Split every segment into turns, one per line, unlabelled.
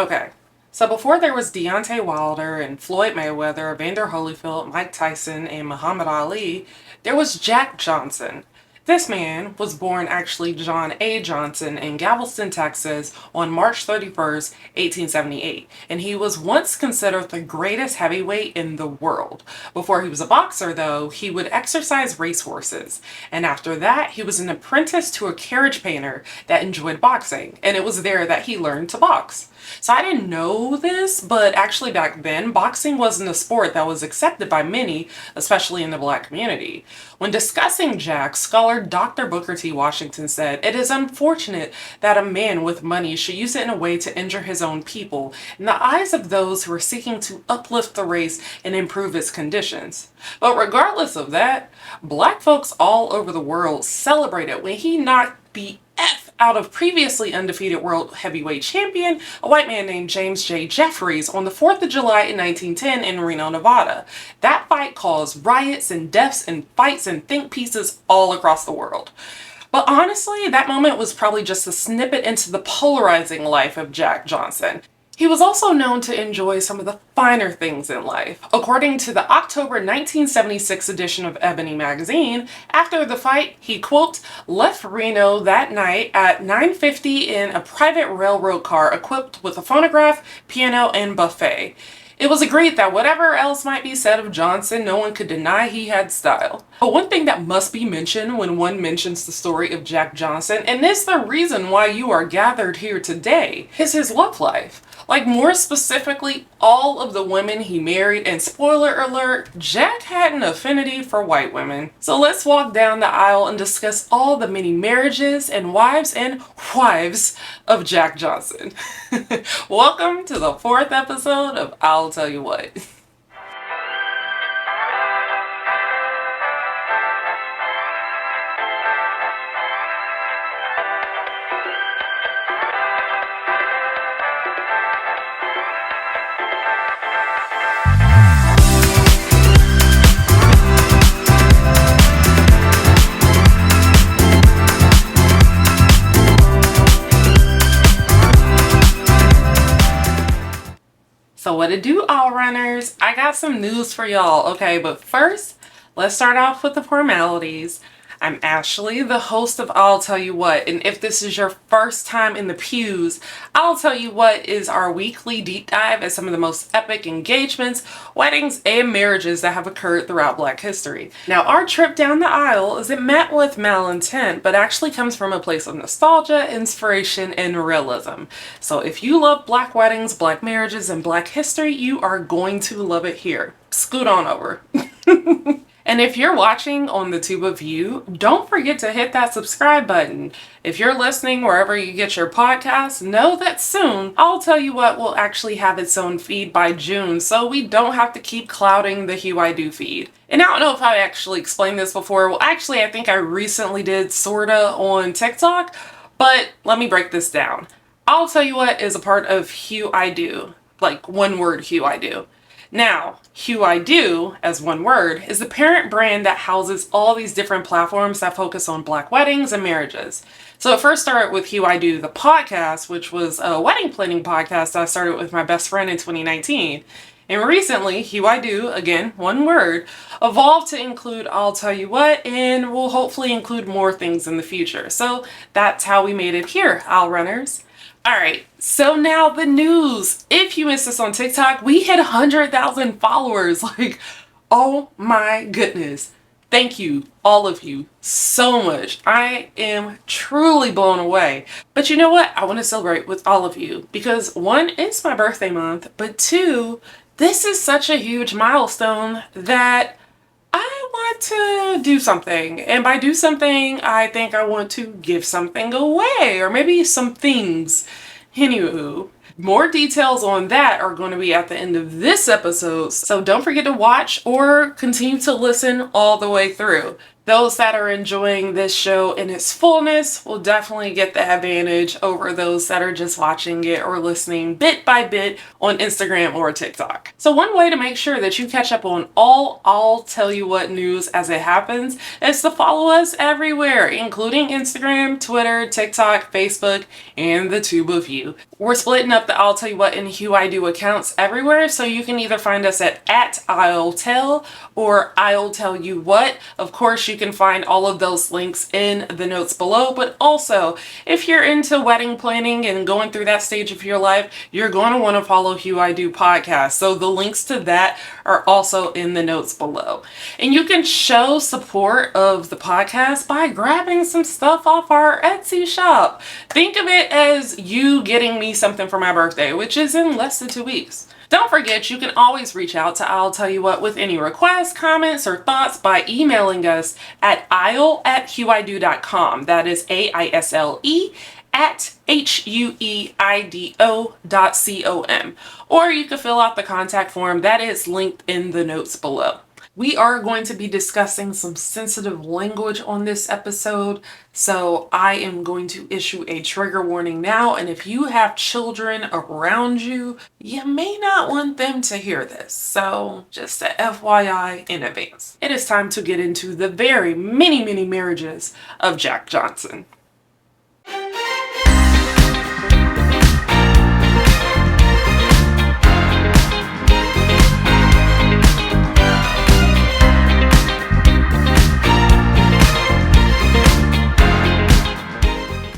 Okay. So before there was Deontay Wilder and Floyd Mayweather, Evander Holyfield, Mike Tyson, and Muhammad Ali, there was Jack Johnson. This man was born actually John A. Johnson in Galveston, Texas on March 31st, 1878, and he was once considered the greatest heavyweight in the world. Before he was a boxer though, he would exercise racehorses, and after that he was an apprentice to a carriage painter that enjoyed boxing, and it was there that he learned to box. So I didn't know this, but actually back then, boxing wasn't a sport that was accepted by many, especially in the Black community. When discussing Jack, scholar Dr. Booker T. Washington said, "It is unfortunate that a man with money should use it in a way to injure his own people in the eyes of those who are seeking to uplift the race and improve its conditions." But regardless of that, Black folks all over the world celebrated when he knocked the F out of previously undefeated world heavyweight champion, a white man named James J. Jeffries, on the 4th of July in 1910 in Reno, Nevada. That fight caused riots and deaths and fights and think pieces all across the world. But honestly, that moment was probably just a snippet into the polarizing life of Jack Johnson. He was also known to enjoy some of the finer things in life. According to the October 1976 edition of Ebony magazine, after the fight, he, quote, left Reno that night at 9:50 in a private railroad car equipped with a phonograph, piano, and buffet. It was agreed that whatever else might be said of Johnson, no one could deny he had style. But one thing that must be mentioned when one mentions the story of Jack Johnson, and it's the reason why you are gathered here today, is his love life. Like, more specifically, all of the women he married, and spoiler alert, Jack had an affinity for white women. So let's walk down the aisle and discuss all the many marriages and wives of Jack Johnson. Welcome to the 4th episode of I'll Tell You What. So what it do, all runners? I got some news for y'all. Okay, but first, let's start off with the formalities. I'm Ashley, the host of I'll Tell You What, and if this is your first time in the pews, I'll Tell You What is our weekly deep dive at some of the most epic engagements, weddings, and marriages that have occurred throughout Black history. Now, our trip down the aisle isn't met with malintent, but actually comes from a place of nostalgia, inspiration, and realism. So if you love Black weddings, Black marriages, and Black history, you are going to love it here. Scoot on over. And if you're watching on the tube of View, don't forget to hit that subscribe button. If you're listening wherever you get your podcasts, know that soon, I'll Tell You What will actually have its own feed by June, so we don't have to keep clouding the Hue I Do feed. And I don't know if I actually explained this before. Well, actually, I think I recently did sorta on TikTok, but let me break this down. I'll Tell You What is a part of Hue I Do, like one word, Hue I Do. Now, Hue I Do, as one word, is the parent brand that houses all these different platforms that focus on Black weddings and marriages. So it first started with Hue I Do, the podcast, which was a wedding planning podcast that I started with my best friend in 2019. And recently, Hue I Do, again, one word, evolved to include I'll Tell You What, and will hopefully include more things in the future. So that's how we made it here, Owl Runners. Alright, so now the news. If you missed us on TikTok, we hit 100,000 followers. Like, oh my goodness. Thank you, all of you, so much. I am truly blown away. But you know what? I want to celebrate with all of you because one, it's my birthday month, but two, this is such a huge milestone that I want to do something. And by do something, I think I want to give something away, or maybe some things. Anywho, more details on that are going to be at the end of this episode, so don't forget to watch or continue to listen all the way through. Those that are enjoying this show in its fullness will definitely get the advantage over those that are just watching it or listening bit by bit on Instagram or TikTok. So one way to make sure that you catch up on all I'll Tell You What news as it happens is to follow us everywhere, including Instagram, Twitter, TikTok, Facebook, and the tube of you. We're splitting up the I'll Tell You What and Hue I Do accounts everywhere, so you can either find us at I'll Tell or I'll Tell You What. Of course, you can find all of those links in the notes below, but also if you're into wedding planning and going through that stage of your life, you're going to want to follow Hue I Do Podcast. So the links to that are also in the notes below. And you can show support of the podcast by grabbing some stuff off our Etsy shop. Think of it as you getting me something for my birthday, which is in less than 2 weeks. Don't forget, you can always reach out to I'll Tell You What with any requests, comments, or thoughts by emailing us at aisle@hueido.com. That is AISLE at HUEIDO.com. Or you can fill out the contact form that is linked in the notes below. We are going to be discussing some sensitive language on this episode, so I am going to issue a trigger warning now, and if you have children around you, you may not want them to hear this, so just a FYI in advance. It is time to get into the very many marriages of Jack Johnson.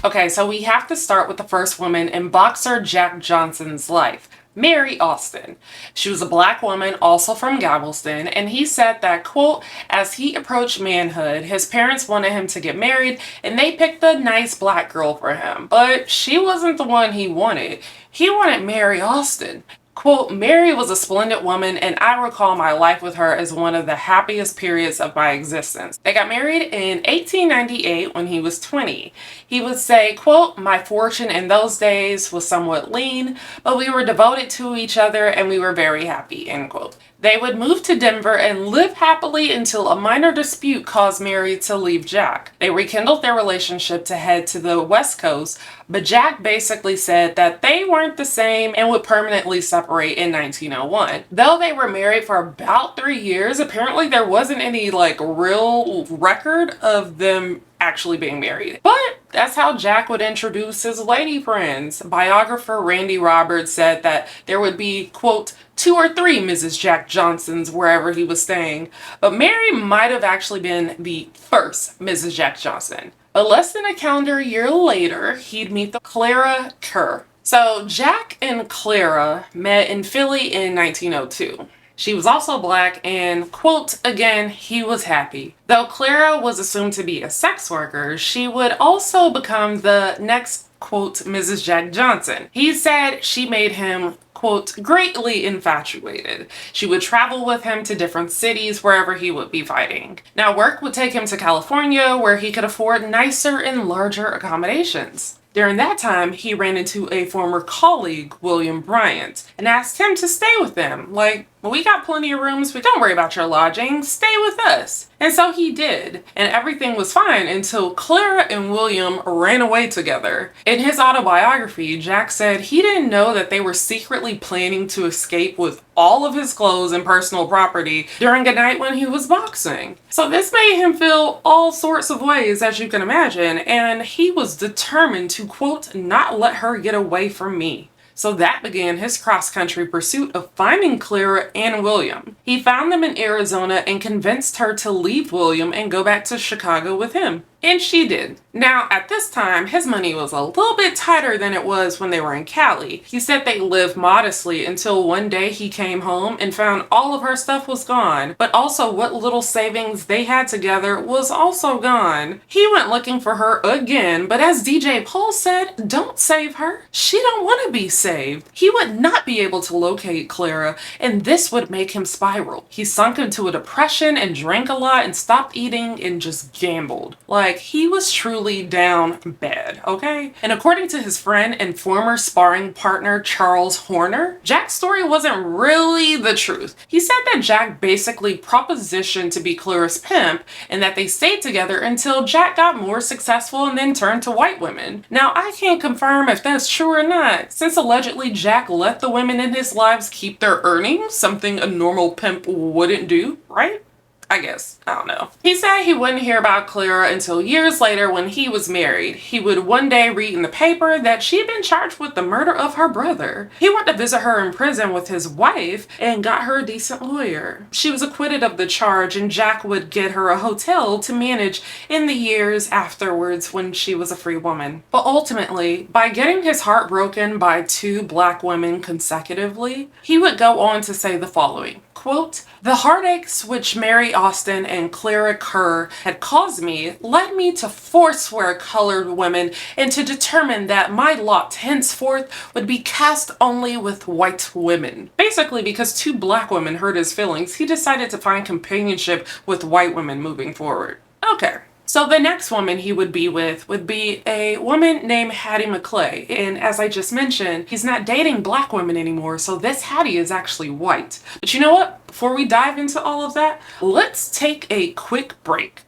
Okay, so we have to start with the first woman in boxer Jack Johnson's life, Mary Austin. She was a black woman, also from Galveston, and he said that, quote, as he approached manhood, his parents wanted him to get married, and they picked a nice black girl for him, but she wasn't the one he wanted. He wanted Mary Austin. Quote, Mary was a splendid woman, and I recall my life with her as one of the happiest periods of my existence. They got married in 1898 when he was 20. He would say, quote, my fortune in those days was somewhat lean, but we were devoted to each other and we were very happy, end quote. They would move to Denver and live happily until a minor dispute caused Mary to leave Jack. They rekindled their relationship to head to the West Coast, but Jack basically said that they weren't the same and would permanently separate in 1901. Though they were married for about 3 years, apparently there wasn't any real record of them actually being married. But that's how Jack would introduce his lady friends. Biographer Randy Roberts said that there would be, quote, 2 or 3 Mrs. Jack Johnsons wherever he was staying, but Mary might have actually been the first Mrs. Jack Johnson. But less than a calendar year later, he'd meet the Clara Kerr. So Jack and Clara met in Philly in 1902. She was also black and, quote, again, he was happy. Though Clara was assumed to be a sex worker, she would also become the next, quote, Mrs. Jack Johnson. He said she made him, quote, greatly infatuated. She would travel with him to different cities wherever he would be fighting. Now, work would take him to California, where he could afford nicer and larger accommodations. During that time, he ran into a former colleague, William Bryant, and asked him to stay with them. We got plenty of rooms, but don't worry about your lodging. Stay with us. And so he did, and everything was fine until Clara and William ran away together. In his autobiography, Jack said he didn't know that they were secretly planning to escape with all of his clothes and personal property during a night when he was boxing. So this made him feel all sorts of ways, as you can imagine, and he was determined to, quote, not let her get away from me. So that began his cross-country pursuit of finding Clara and William. He found them in Arizona and convinced her to leave William and go back to Chicago with him. And she did. Now, at this time, his money was a little bit tighter than it was when they were in Cali. He said they lived modestly until one day he came home and found all of her stuff was gone, but also what little savings they had together was also gone. He went looking for her again, but as DJ Paul said, don't save her. She don't want to be saved. He would not be able to locate Clara, and this would make him spiral. He sunk into a depression and drank a lot and stopped eating and just gambled. like he was truly down bad, okay? And according to his friend and former sparring partner Charles Horner, Jack's story wasn't really the truth. He said that Jack basically propositioned to be Clara's pimp and that they stayed together until Jack got more successful and then turned to white women. Now, I can't confirm if that's true or not, since allegedly Jack let the women in his lives keep their earnings, something a normal pimp wouldn't do, right? I guess. I don't know. He said he wouldn't hear about Clara until years later when he was married. He would one day read in the paper that she'd been charged with the murder of her brother. He went to visit her in prison with his wife and got her a decent lawyer. She was acquitted of the charge and Jack would get her a hotel to manage in the years afterwards when she was a free woman. But ultimately, by getting his heart broken by 2 black women consecutively, he would go on to say the following, quote, "The heartaches which Mary Austin and Clara Kerr had caused me led me to forswear colored women and to determine that my lot henceforth would be cast only with white women." Basically, because 2 black women hurt his feelings, he decided to find companionship with white women moving forward. Okay. So the next woman he would be with would be a woman named Hattie McClay. And as I just mentioned, he's not dating black women anymore, so this Hattie is actually white. But you know what? Before we dive into all of that, let's take a quick break.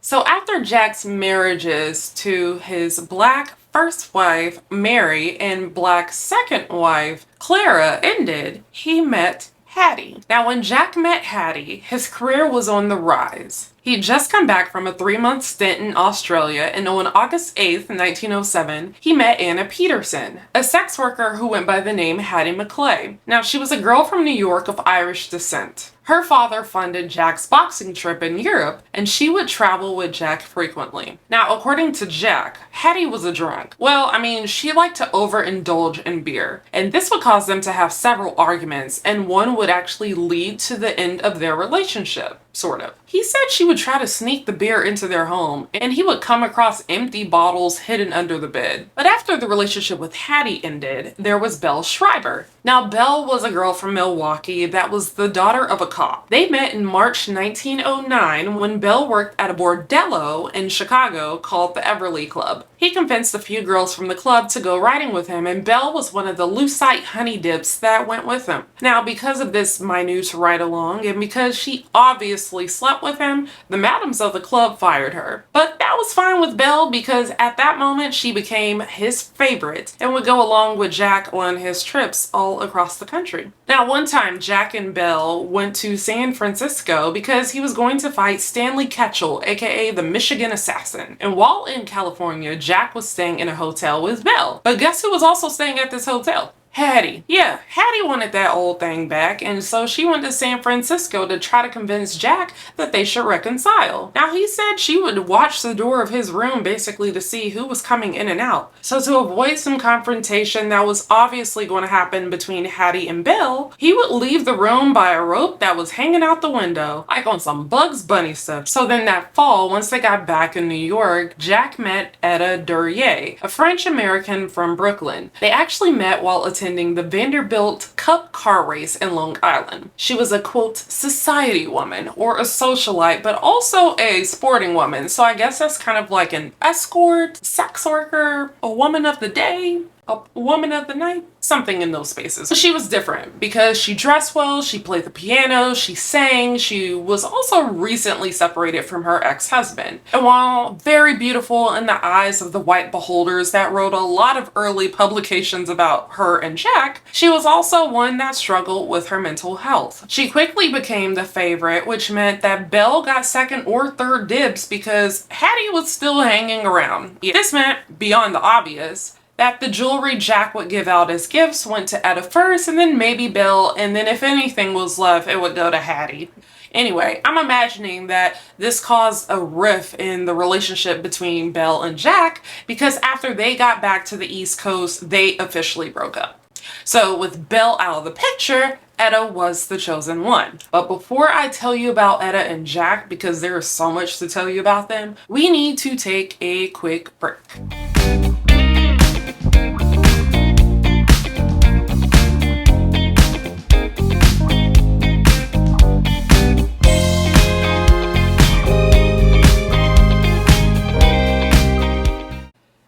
So after Jack's marriages to his black first wife, Mary, and black second wife, Clara, ended, he met Hattie. Now, when Jack met Hattie, his career was on the rise. He'd just come back from a 3-month stint in Australia, and on August 8th, 1907, he met Anna Peterson, a sex worker who went by the name Hattie McClay. Now, she was a girl from New York of Irish descent. Her father funded Jack's boxing trip in Europe, and she would travel with Jack frequently. Now, according to Jack, Hattie was a drunk. Well, I mean, she liked to overindulge in beer, and this would cause them to have several arguments, and one would actually lead to the end of their relationship. Sort of. He said she would try to sneak the beer into their home, and he would come across empty bottles hidden under the bed. But after the relationship with Hattie ended, there was Belle Schreiber. Now, Belle was a girl from Milwaukee that was the daughter of a cop. They met in March 1909 when Belle worked at a bordello in Chicago called the Everly Club. He convinced a few girls from the club to go riding with him, and Belle was one of the lucite honey dips that went with him. Now, because of this minute ride-along, and because she obviously slept with him, the madams of the club fired her. But that was fine with Belle because at that moment she became his favorite and would go along with Jack on his trips all across the country. Now, one time Jack and Belle went to San Francisco because he was going to fight Stanley Ketchel, aka the Michigan Assassin. And while in California, Jack was staying in a hotel with Belle. But guess who was also staying at this hotel? Hattie. Yeah, Hattie wanted that old thing back, and so she went to San Francisco to try to convince Jack that they should reconcile. Now, he said she would watch the door of his room basically to see who was coming in and out. So to avoid some confrontation that was obviously going to happen between Hattie and Belle, he would leave the room by a rope that was hanging out the window, like on some Bugs Bunny stuff. So then that fall, once they got back in New York, Jack met Etta Duryea, a French-American from Brooklyn. They actually met while attending the Vanderbilt Cup car race in Long Island. She was a, quote, society woman or a socialite, but also a sporting woman. So I guess that's kind of like an escort, sex worker, a woman of the day, a woman of the night, something in those spaces. But she was different because she dressed well, she played the piano, she sang, she was also recently separated from her ex-husband. And while very beautiful in the eyes of the white beholders that wrote a lot of early publications about her and Jack, she was also one that struggled with her mental health. She quickly became the favorite, which meant that Belle got second or third dibs because Hattie was still hanging around. This meant, beyond the obvious, that the jewelry Jack would give out as gifts went to Etta first, and then maybe Belle, and then if anything was left, it would go to Hattie. Anyway, I'm imagining that this caused a rift in the relationship between Belle and Jack because after they got back to the East Coast, they officially broke up. So with Belle out of the picture, Etta was the chosen one. But before I tell you about Etta and Jack, because there is so much to tell you about them, we need to take a quick break.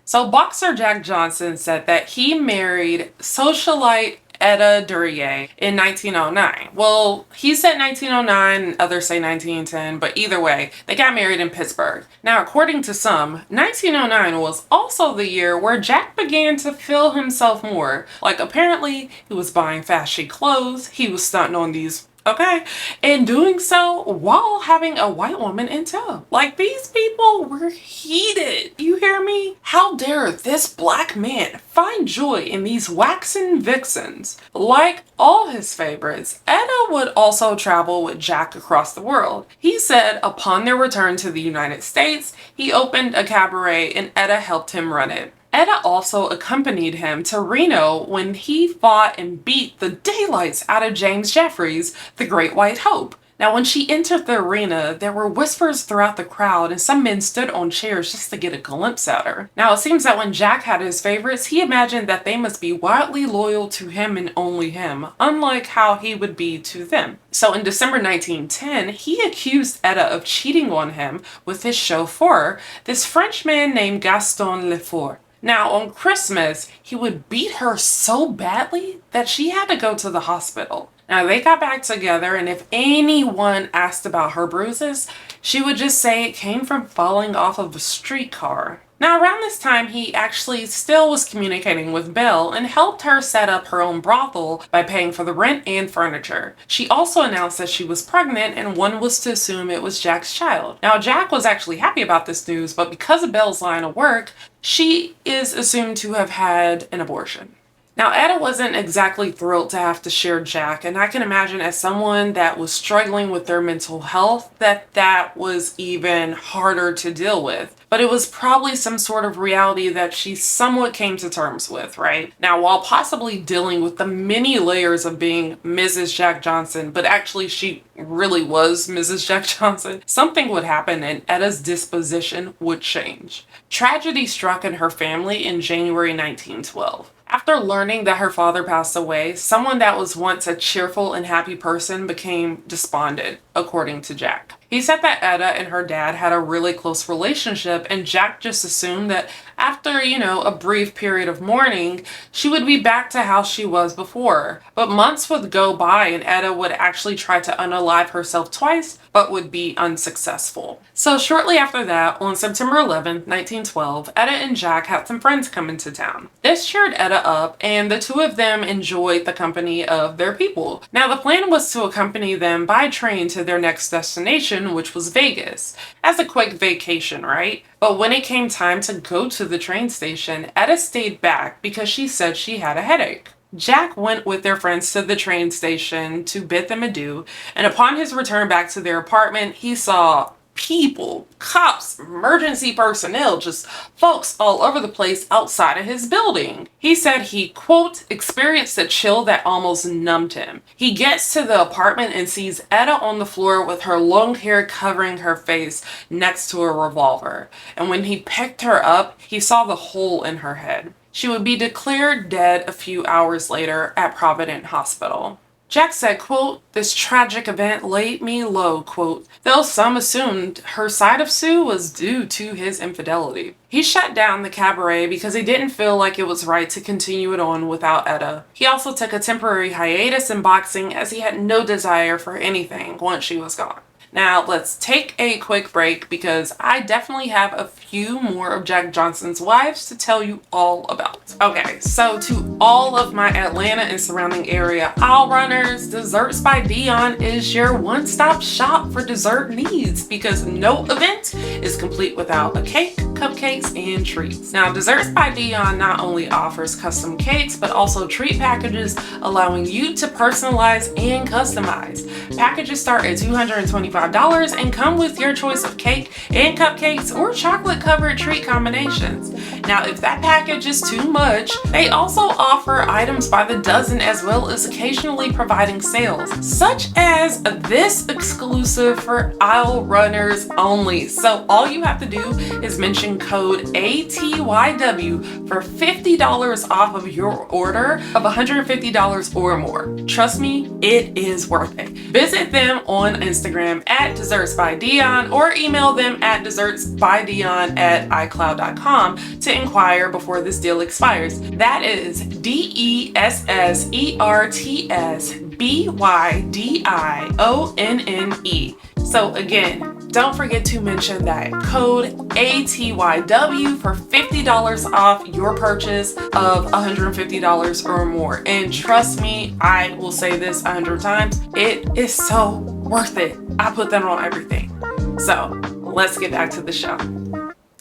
So boxer Jack Johnson said that he married socialite Etta Duryea in 1909. Well, he said 1909, others say 1910, but either way, they got married in Pittsburgh. Now, according to some, 1909 was also the year where Jack began to feel himself more. Like, apparently, he was buying fashy clothes, he was stunting on these, okay, and doing so while having a white woman in tow. Like, these people were heated. You hear me? How dare this black man find joy in these waxen vixens? Like all his favorites, Etta would also travel with Jack across the world. He said upon their return to the United States, he opened a cabaret and Etta helped him run it. Etta also accompanied him to Reno when he fought and beat the daylights out of James Jeffries, the Great White Hope. Now, when she entered the arena, there were whispers throughout the crowd and some men stood on chairs just to get a glimpse at her. Now, it seems that when Jack had his favorites, he imagined that they must be wildly loyal to him and only him, unlike how he would be to them. So in December 1910, he accused Etta of cheating on him with his chauffeur, this Frenchman named Gaston Lefort. Now, on Christmas, he would beat her so badly that she had to go to the hospital. Now, they got back together, and if anyone asked about her bruises, she would just say it came from falling off of a streetcar. Now, around this time, he actually still was communicating with Belle and helped her set up her own brothel by paying for the rent and furniture. She also announced that she was pregnant, and one was to assume it was Jack's child. Now, Jack was actually happy about this news, but because of Belle's line of work, she is assumed to have had an abortion. Now, Etta wasn't exactly thrilled to have to share Jack, and I can imagine as someone that was struggling with their mental health that was even harder to deal with. But it was probably some sort of reality that she somewhat came to terms with, right? Now, while possibly dealing with the many layers of being Mrs. Jack Johnson, but actually she really was Mrs. Jack Johnson, something would happen and Etta's disposition would change. Tragedy struck in her family in January 1912. After learning that her father passed away, someone that was once a cheerful and happy person became despondent, according to Jack. He said that Etta and her dad had a really close relationship, and Jack just assumed that after, a brief period of mourning, she would be back to how she was before. But months would go by and Etta would actually try to unalive herself twice, but would be unsuccessful. So shortly after that, on September 11th, 1912, Etta and Jack had some friends come into town. This cheered Etta up, and the two of them enjoyed the company of their people. Now, the plan was to accompany them by train to their next destination, which was Vegas, as a quick vacation, right? But when it came time to go to the train station, Etta stayed back because she said she had a headache. Jack went with their friends to the train station to bid them adieu, and upon his return back to their apartment, he saw people, cops, emergency personnel, just folks all over the place outside of his building. He said he, quote, experienced a chill that almost numbed him. He gets to the apartment and sees Etta on the floor with her long hair covering her face next to a revolver. And when he picked her up, he saw the hole in her head. She would be declared dead a few hours later at Providence Hospital. Jack said, quote, this tragic event laid me low, quote, though some assumed her side of Sue was due to his infidelity. He shut down the cabaret because he didn't feel like it was right to continue it on without Etta. He also took a temporary hiatus in boxing as he had no desire for anything once she was gone. Now, let's take a quick break because I definitely have a few more of Jack Johnson's wives to tell you all about. Okay, so to all of my Atlanta and surrounding area aisle runners, Desserts by Dion is your one-stop shop for dessert needs because no event is complete without a cake, cupcakes and treats. Now, Desserts by Dion not only offers custom cakes, but also treat packages allowing you to personalize and customize. Packages start at $225 and come with your choice of cake and cupcakes or chocolate covered treat combinations. Now, if that package is too much, they also offer items by the dozen as well as occasionally providing sales, such as this exclusive for aisle runners only. So all you have to do is mention code ATYW for $50 off of your order of $150 or more. Trust me, it is worth it. Visit them on Instagram at Desserts by Dion or email them at dessertsbydion@icloud.com to inquire before this deal expires. That is DESSERTSBYDIONNE. So again, don't forget to mention that code ATYW for $50 off your purchase of $150 or more. And trust me, I will say this 100 times, it is so worth it. I put that on everything. So let's get back to the show.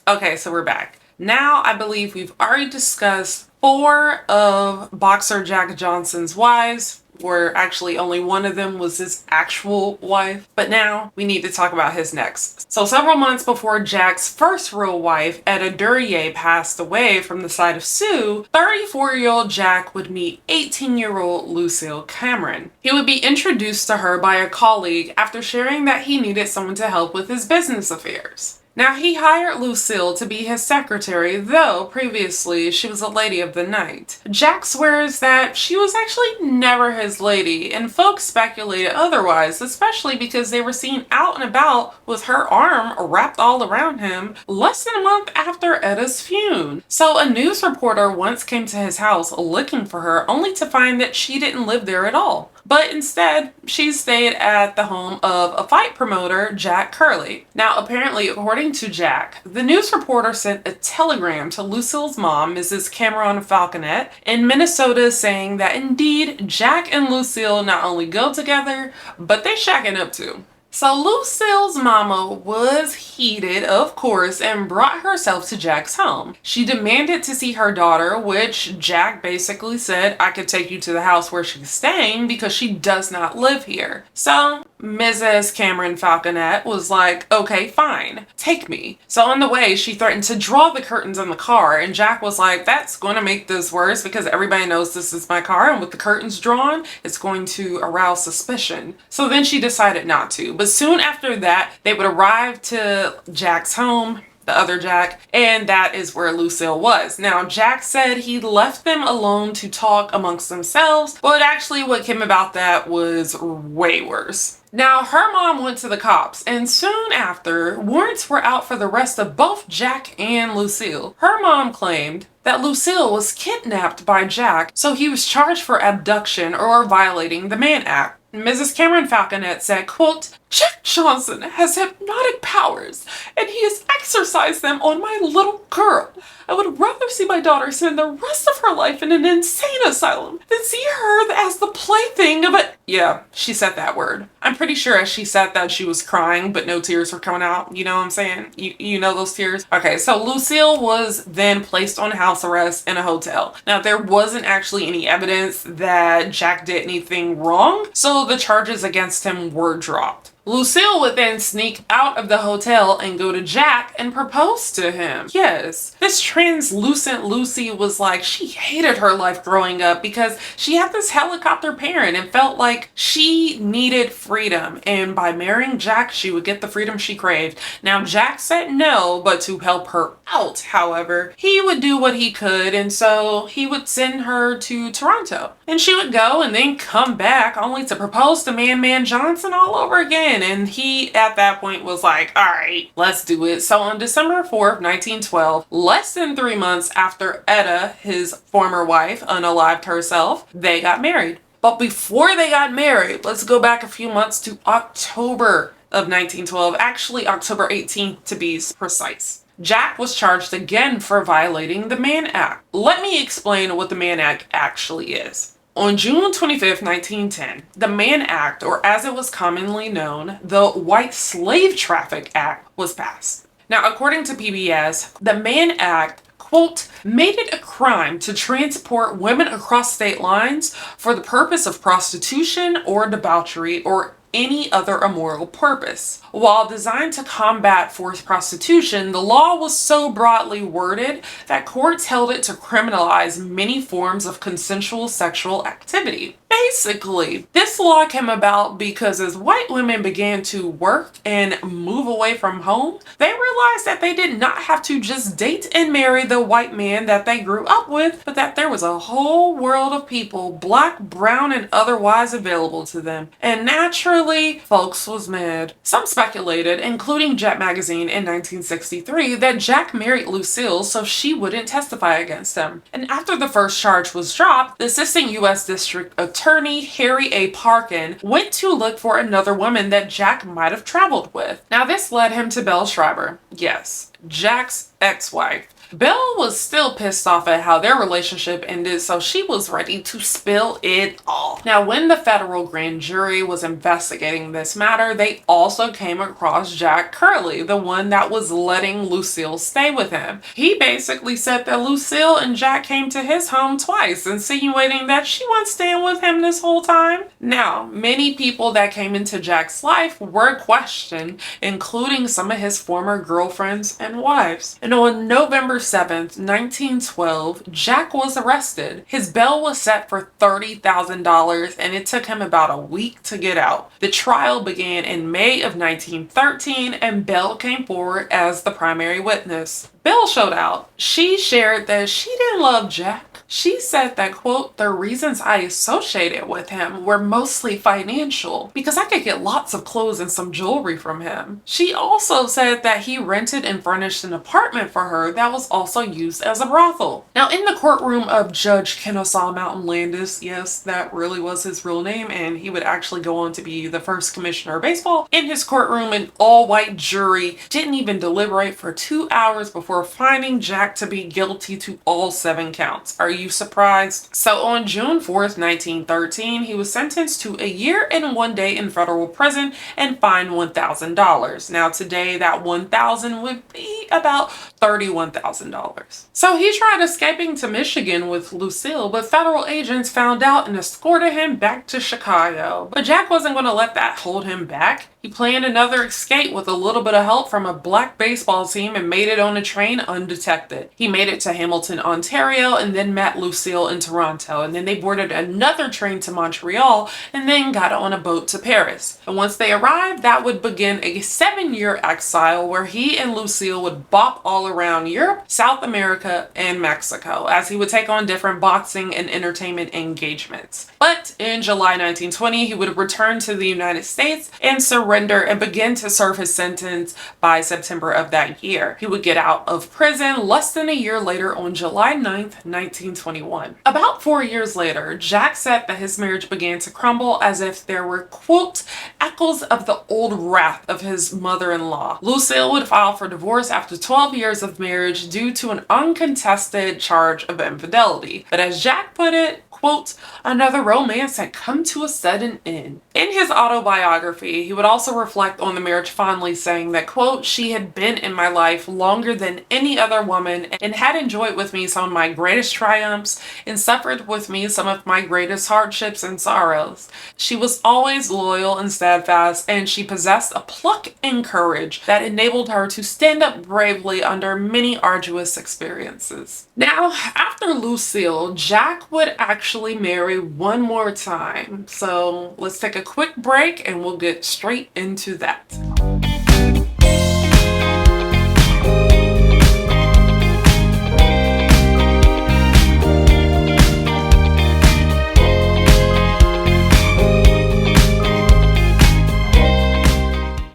Okay, so we're back. Now I believe we've already discussed 4 of boxer Jack Johnson's wives, where actually only one of them was his actual wife. But now we need to talk about his next. So several months before Jack's first real wife, Etta Duryea, passed away from the side of Sue, 34-year-old Jack would meet 18-year-old Lucille Cameron. He would be introduced to her by a colleague after sharing that he needed someone to help with his business affairs. Now, he hired Lucille to be his secretary, though previously she was a lady of the night. Jack swears that she was actually never his lady, and folks speculated otherwise, especially because they were seen out and about with her arm wrapped all around him less than a month after Etta's funeral. So a news reporter once came to his house looking for her, only to find that she didn't live there at all. But instead, she stayed at the home of a fight promoter, Jack Curley. Now, apparently, according to Jack, the news reporter sent a telegram to Lucille's mom, Mrs. Cameron Falconet, in Minnesota saying that indeed, Jack and Lucille not only go together, but they shacking up too. So Lucille's mama was heated, of course, and brought herself to Jack's home. She demanded to see her daughter, which Jack basically said, I could take you to the house where she's staying because she does not live here. So Mrs. Cameron Falconet was like, okay, fine, take me. So on the way, she threatened to draw the curtains in the car, and Jack was like, that's going to make this worse because everybody knows this is my car, and with the curtains drawn, it's going to arouse suspicion. So then she decided not to. But soon after that, they would arrive to Jack's home, the other Jack, and that is where Lucille was. Now, Jack said he left them alone to talk amongst themselves, but actually what came about that was way worse. Now, her mom went to the cops, and soon after, warrants were out for the arrest of both Jack and Lucille. Her mom claimed that Lucille was kidnapped by Jack, so he was charged for abduction or violating the Mann Act. Mrs. Cameron Falconet said, quote, Jack Johnson has hypnotic powers, and he has exercised them on my little girl. I would rather see my daughter spend the rest of her life in an insane asylum than see her as the plaything of a... Yeah, she said that word. I'm pretty sure as she said that she was crying, but no tears were coming out. You know what I'm saying? You know those tears? Okay, so Lucille was then placed on house arrest in a hotel. Now, there wasn't actually any evidence that Jack did anything wrong, so the charges against him were dropped. Lucille would then sneak out of the hotel and go to Jack and propose to him. Yes, this translucent Lucy was like, she hated her life growing up because she had this helicopter parent and felt like she needed freedom. And by marrying Jack, she would get the freedom she craved. Now, Jack said no, but to help her out, however, he would do what he could. And so he would send her to Toronto. And she would go and then come back only to propose to Man Johnson all over again. And he, at that point, was like, all right, let's do it. So on December 4th, 1912, less than 3 months after Etta, his former wife, unalived herself, they got married. But before they got married, let's go back a few months to October of 1912, actually October 18th to be precise. Jack was charged again for violating the Mann Act. Let me explain what the Mann Act actually is. On June 25, 1910, the Mann Act, or as it was commonly known, the White Slave Traffic Act, was passed. Now, according to PBS, the Mann Act, quote, made it a crime to transport women across state lines for the purpose of prostitution or debauchery or any other immoral purpose. While designed to combat forced prostitution, the law was so broadly worded that courts held it to criminalize many forms of consensual sexual activity. Basically, this law came about because as white women began to work and move away from home, they realized that they did not have to just date and marry the white man that they grew up with, but that there was a whole world of people, black, brown, and otherwise available to them. And naturally, folks was mad. Some speculated, including Jet magazine in 1963, that Jack married Lucille so she wouldn't testify against him. And after the first charge was dropped, the assistant U.S. District Attorney Harry A. Parkin went to look for another woman that Jack might have traveled with. Now this led him to Belle Schreiber. Yes, Jack's ex-wife. Belle was still pissed off at how their relationship ended, so she was ready to spill it all. Now, when the federal grand jury was investigating this matter, they also came across Jack Curley, the one that was letting Lucille stay with him. He basically said that Lucille and Jack came to his home twice, insinuating that she wasn't staying with him this whole time. Now, many people that came into Jack's life were questioned, including some of his former girlfriends and wives. And on November 7th, 1912, Jack was arrested. His bail was set for $30,000 and it took him about a week to get out. The trial began in May of 1913 and Belle came forward as the primary witness. Belle showed out. She shared that she didn't love Jack. She said that, quote, the reasons I associated with him were mostly financial because I could get lots of clothes and some jewelry from him. She also said that he rented and furnished an apartment for her that was also used as a brothel. Now, in the courtroom of Judge Kennesaw Mountain Landis, yes, that really was his real name, and he would actually go on to be the first commissioner of baseball. In his courtroom, an all-white jury didn't even deliberate for 2 hours before finding Jack to be guilty to all 7 counts. Are you surprised? So on June 4th, 1913, he was sentenced to a year and 1 day in federal prison and fined $1,000. Now today that $1,000 would be about $31,000. So he tried escaping to Michigan with Lucille, but federal agents found out and escorted him back to Chicago. But Jack wasn't going to let that hold him back. He planned another escape with a little bit of help from a black baseball team and made it on a train undetected. He made it to Hamilton, Ontario, and then met Lucille in Toronto. And then they boarded another train to Montreal and then got on a boat to Paris. And once they arrived, that would begin a 7-year exile where he and Lucille would bop all around Europe, South America, and Mexico as he would take on different boxing and entertainment engagements. But in July 1920, he would return to the United States and surrender and begin to serve his sentence by September of that year. He would get out of prison less than a year later on July 9th, 1921. About 4 years later, Jack said that his marriage began to crumble as if there were, quote, echoes of the old wrath of his mother-in-law. Lucille would file for divorce after 12 years of marriage due to an uncontested charge of infidelity. But as Jack put it, quote, another romance had come to a sudden end. In his autobiography, he would also reflect on the marriage fondly, saying that, quote, she had been in my life longer than any other woman and had enjoyed with me some of my greatest triumphs and suffered with me some of my greatest hardships and sorrows. She was always loyal and steadfast, and she possessed a pluck and courage that enabled her to stand up bravely under many arduous experiences. Now, after Lucille, Jack would actually marry one more time. So let's take a quick break and we'll get straight into that.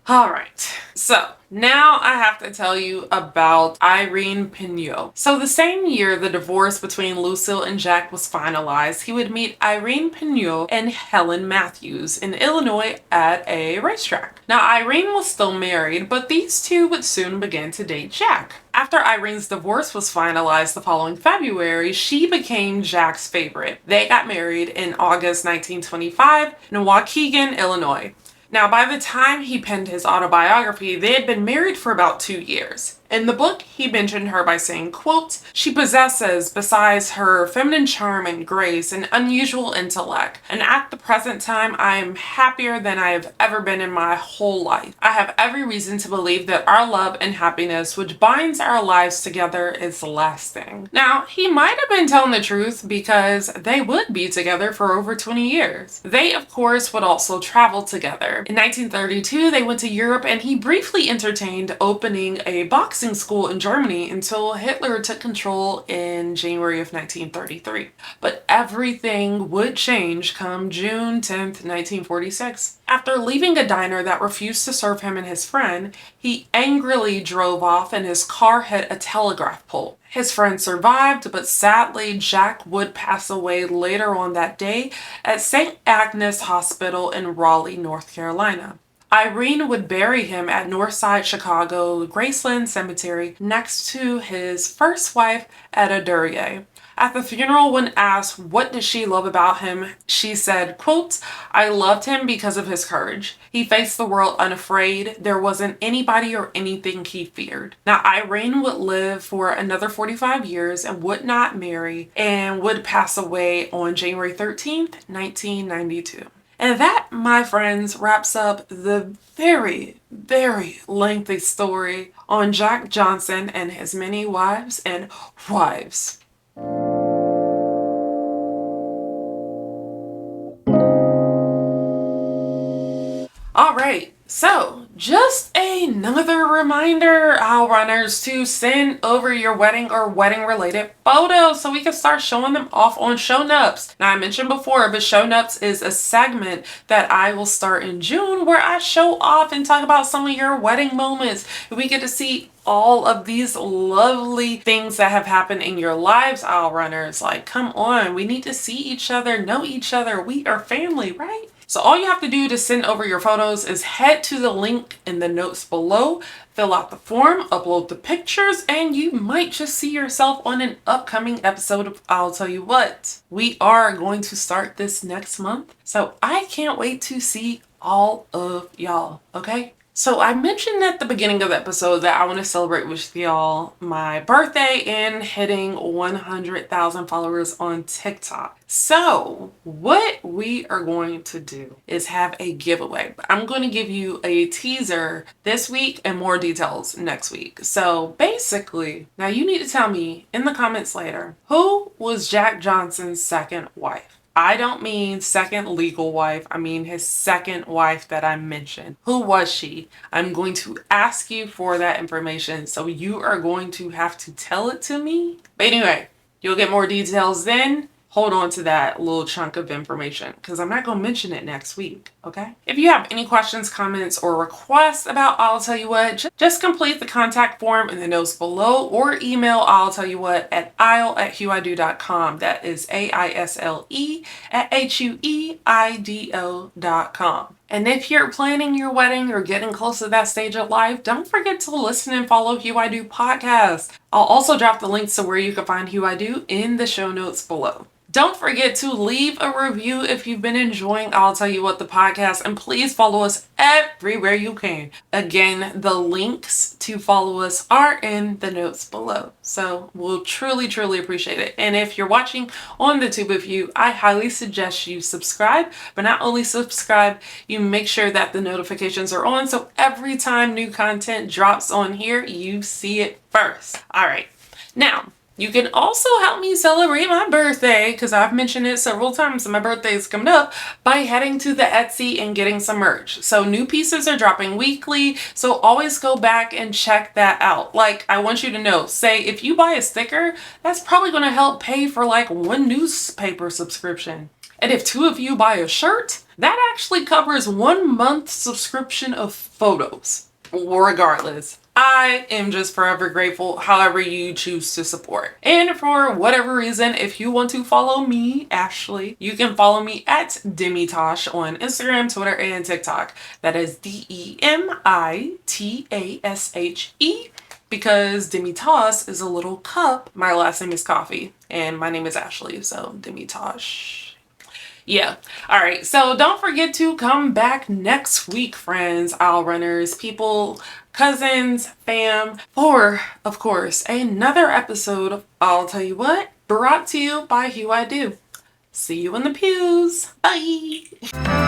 All right, so now I have to tell you about Irene Pineau. So the same year the divorce between Lucille and Jack was finalized, he would meet Irene Pineau and Helen Matthews in Illinois at a racetrack. Now Irene was still married, but these two would soon begin to date Jack. After Irene's divorce was finalized the following February, she became Jack's favorite. They got married in August 1925 in Waukegan, Illinois. Now, by the time he penned his autobiography, they had been married for about 2 years. In the book, he mentioned her by saying, quote, "She possesses, besides her feminine charm and grace, an unusual intellect, and at the present time I am happier than I have ever been in my whole life. I have every reason to believe that our love and happiness, which binds our lives together, is lasting." Now, he might have been telling the truth because they would be together for over 20 years. They, of course, would also travel together. In 1932, they went to Europe, and he briefly entertained opening a boxing school in Germany until Hitler took control in January of 1933. But everything would change come June 10th, 1946. After leaving a diner that refused to serve him and his friend, he angrily drove off and his car hit a telegraph pole. His friend survived, but sadly, Jack would pass away later on that day at St. Agnes Hospital in Raleigh, North Carolina. Irene would bury him at Northside Chicago Graceland Cemetery next to his first wife, Etta Duryea. At the funeral, when asked what did she love about him, she said, quote, "I loved him because of his courage. He faced the world unafraid. There wasn't anybody or anything he feared." Now, Irene would live for another 45 years and would not marry and would pass away on January 13th, 1992. And that, my friends, wraps up the very, very lengthy story on Jack Johnson and his many wives and wives. All right, so just another reminder, owl runners, to send over your wedding or wedding related photos so we can start showing them off on Show Nups. Now, I mentioned before, but Show Nups is a segment that I will start in June where I show off and talk about some of your wedding moments. We get to see all of these lovely things that have happened in your lives, owl runners. Like, come on, we need to see each other, know each other. We are family, right? So all you have to do to send over your photos is head to the link in the notes below, fill out the form, upload the pictures, and you might just see yourself on an upcoming episode of I'll Tell You What. We are going to start this next month, so I can't wait to see all of y'all, okay? So I mentioned at the beginning of the episode that I want to celebrate with y'all my birthday and hitting 100,000 followers on TikTok. So what we are going to do is have a giveaway. I'm going to give you a teaser this week and more details next week. So basically, now you need to tell me in the comments later, who was Jack Johnson's second wife? I don't mean second legal wife. I mean his second wife that I mentioned. Who was she? I'm going to ask you for that information, so you are going to have to tell it to me. But anyway, you'll get more details then. Hold on to that little chunk of information because I'm not going to mention it next week, okay? If you have any questions, comments, or requests about I'll Tell You What, just complete the contact form in the notes below or email I'll Tell You What at isle@hueido.com. That is AISLE at HUEIDO.com. And if you're planning your wedding or getting close to that stage of life, don't forget to listen and follow Hue I Do Podcast. I'll also drop the links to where you can find Hue I Do in the show notes below. Don't forget to leave a review if you've been enjoying I'll Tell You What the podcast, and please follow us everywhere you can. Again, the links to follow us are in the notes below. So we'll truly, truly appreciate it. And if you're watching on the Tube of You, I highly suggest you subscribe, but not only subscribe, you make sure that the notifications are on so every time new content drops on here, you see it first. All right. Now, you can also help me celebrate my birthday, because I've mentioned it several times and my birthday is coming up, by heading to the Etsy and getting some merch. So new pieces are dropping weekly, so always go back and check that out. Like, I want you to know, say if you buy a sticker, that's probably going to help pay for like one newspaper subscription. And if two of you buy a shirt, that actually covers 1 month subscription of photos. Regardless, I am just forever grateful however you choose to support. And for whatever reason, if you want to follow me, Ashley, you can follow me at Demitash on Instagram, Twitter, and TikTok. That is DEMITASHE, because Demitasse is a little cup. My last name is Coffee, and my name is Ashley, so Demitash. Yeah. All right. So don't forget to come back next week, friends, aisle runners, people, cousins, fam, for, of course, another episode of I'll Tell You What, brought to you by Hue I Do. See you in the pews. Bye.